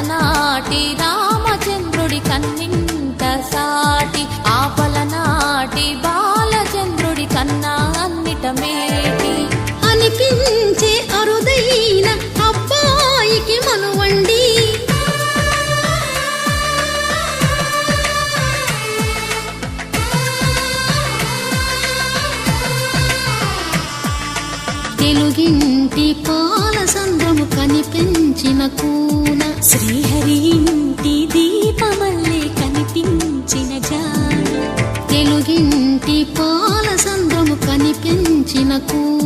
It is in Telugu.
అలనాటి రామచంద్రుడి కన్నింట సాటి, ఆపలనాటి బాలచంద్రుడి కన్నా అన్నిట మేటి అనిపించే అరుదైన అబ్బాయికి మనువండి. తెలుగింటి పాలసంద్రము కనిపించిన కూన, శ్రీహరి ఇంటి దీపమల్లే కనిపించిన జాడ. తెలుగింటి పాలసంద్రము కనిపించిన కూన,